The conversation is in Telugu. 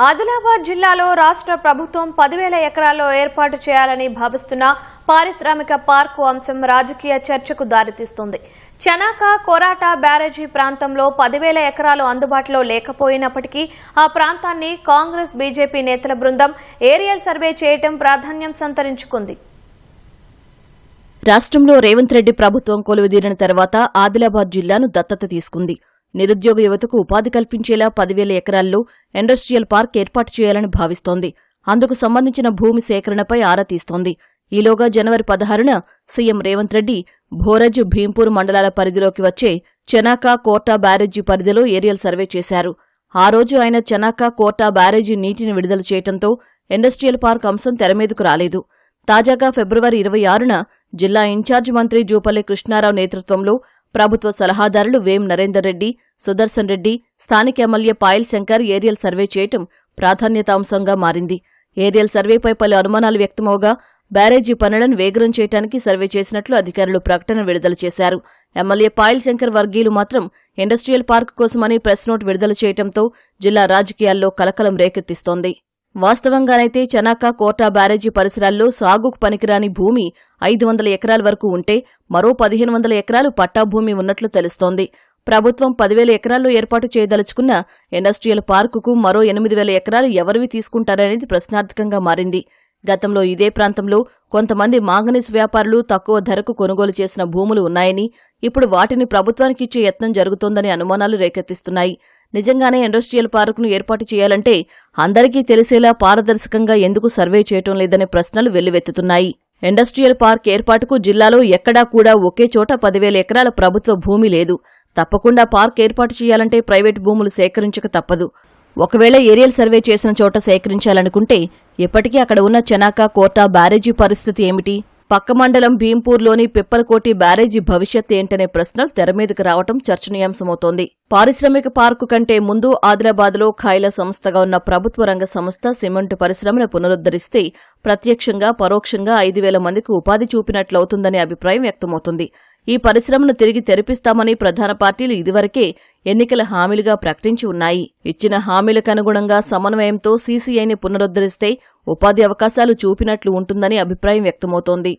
ఆదిలాబాద్ జిల్లాలో రాష్ట్ర ప్రభుత్వం 10,000 ఎకరాల్లో ఏర్పాటు చేయాలని భావిస్తున్న పారిశ్రామిక పార్కు అంశం రాజకీయ చర్చకు దారితీస్తుంది. చనాక కోరాట బ్యారేజీ ప్రాంతంలో 10,000 ఎకరాలు అందుబాటులో లేకపోయినప్పటికీ ఆ ప్రాంతాన్ని కాంగ్రెస్ బీజేపీ నేతల బృందం ఏరియల్ సర్వే చేయడం ప్రాధాన్యం సంతరించుకుంది. రాష్ట్రంలో రేవంత్ రెడ్డి ప్రభుత్వం కొలువుదీరిన తర్వాత ఆదిలాబాద్ జిల్లాను దత్తత తీసుకుంది. నిరుద్యోగ యువతకు ఉపాధి కల్పించేలా 10,000 ఎకరాల్లో ఇండస్ట్రియల్ పార్క్ ఏర్పాటు చేయాలని భావిస్తోంది. అందుకు సంబంధించిన భూమి సేకరణపై ఆరా తీస్తోంది. ఈలోగా జనవరి 16న సీఎం రేవంత్ రెడ్డి భోరజ్, భీంపూర్ మండలాల పరిధిలోకి వచ్చే చనాక కోర్టా బ్యారేజీ పరిధిలో ఏరియల్ సర్వే చేశారు. ఆ రోజు ఆయన చనాక కోర్టా బ్యారేజీ నీటిని విడుదల చేయడంతో ఇండస్ట్రియల్ పార్క్ అంశం తెరమీదకు రాలేదు. తాజాగా ఫిబ్రవరి 26న జిల్లా ఇన్ఛార్జ్ మంత్రి జూపల్లి కృష్ణారావు నేతృత్వంలో ప్రభుత్వ సలహాదారులు వేం నరేందర్ రెడ్డి, సుదర్శన్ రెడ్డి, స్థానిక MLA Payal Shankar aerial survey చేయటం ప్రాధాన్యతాంశంగా మారింది. ఏరియల్ సర్వేపై పలు అనుమానాలు వ్యక్తమవగా బ్యారేజీ పనులను వేగరం చేయడానికి సర్వే చేసినట్లు అధికారులు ప్రకటన విడుదల చేశారు. ఎమ్మెల్యే పాయల్ శంకర్ వర్గీయులు మాత్రం ఇండస్ట్రియల్ పార్క్ కోసమని ప్రెస్ నోట్ విడుదల చేయడంతో జిల్లా రాజకీయాల్లో కలకలం రేకెత్తిస్తోంది. వాస్తవంగానైతే చనాక కోర్టా బ్యారేజీ పరిసరాల్లో సాగుకు పనికిరాని భూమి 500 ఎకరాల వరకు ఉంటే మరో 1,500 ఎకరాలు పట్టాభూమి ఉన్నట్లు తెలుస్తోంది. ప్రభుత్వం 10,000 ఎకరాల్లో ఏర్పాటు చేయదలుచుకున్న ఇండస్ట్రియల్ పార్కుకు మరో 8,000 ఎకరాలు ఎవరివి తీసుకుంటారనేది ప్రశ్నార్థకంగా మారింది. గతంలో ఇదే ప్రాంతంలో కొంతమంది మాంగనీస్ వ్యాపారులు తక్కువ ధరకు కొనుగోలు చేసిన భూములు ఉన్నాయని, ఇప్పుడు వాటిని ప్రభుత్వానికిచ్చే యత్నం జరుగుతోందని అనుమానాలు రేకెత్తిస్తున్నాయి. నిజంగానే ఇండస్ట్రియల్ పార్కును ఏర్పాటు చేయాలంటే అందరికీ తెలిసేలా పారదర్శకంగా ఎందుకు సర్వే చేయటం లేదనే ప్రశ్నలు వెల్లువెత్తుతున్నాయి. ఇండస్ట్రియల్ పార్క్ ఏర్పాటుకు జిల్లాలో ఎక్కడా కూడా ఒకే చోట 10,000 ఎకరాల ప్రభుత్వ భూమి లేదు. తప్పకుండా పార్క్ ఏర్పాటు చేయాలంటే ప్రైవేటు భూములు సేకరించక తప్పదు. ఒకవేళ ఏరియల్ సర్వే చేసిన చోట సేకరించాలనుకుంటే ఇప్పటికీ అక్కడ ఉన్న చనాక కోర్టా బ్యారేజీ పరిస్థితి ఏమిటి? పక్క మండలం భీంపూర్లోని పిప్పలకోటి బ్యారేజీ భవిష్యత్ ఏంటనే ప్రశ్నలు తెరమీదకు రావటం చర్చనీయాంశమవుతోంది. పారిశ్రామిక పార్కు కంటే ముందు ఆదిలాబాద్లో ఖాయిల సంస్థగా ఉన్న ప్రభుత్వ రంగ సంస్థ సిమెంటు పరిశ్రమను పునరుద్ధరిస్తే ప్రత్యక్షంగా పరోక్షంగా 5,000 మందికి ఉపాధి చూపినట్లవుతుందనే అభిప్రాయం వ్యక్తమవుతుంది. ఈ పరిశ్రమను తిరిగి తెరిపిస్తామని ప్రధాన పార్టీలు ఇదివరకే ఎన్నికల హామీలుగా ప్రకటించి ఉన్నాయి. ఇచ్చిన హామీలకనుగుణంగా సమన్వయంతో సీసీఐని పునరుద్ధరిస్తే ఉపాధి అవకాశాలు చూపినట్లు ఉంటుందని అభిప్రాయం వ్యక్తమవుతోంది.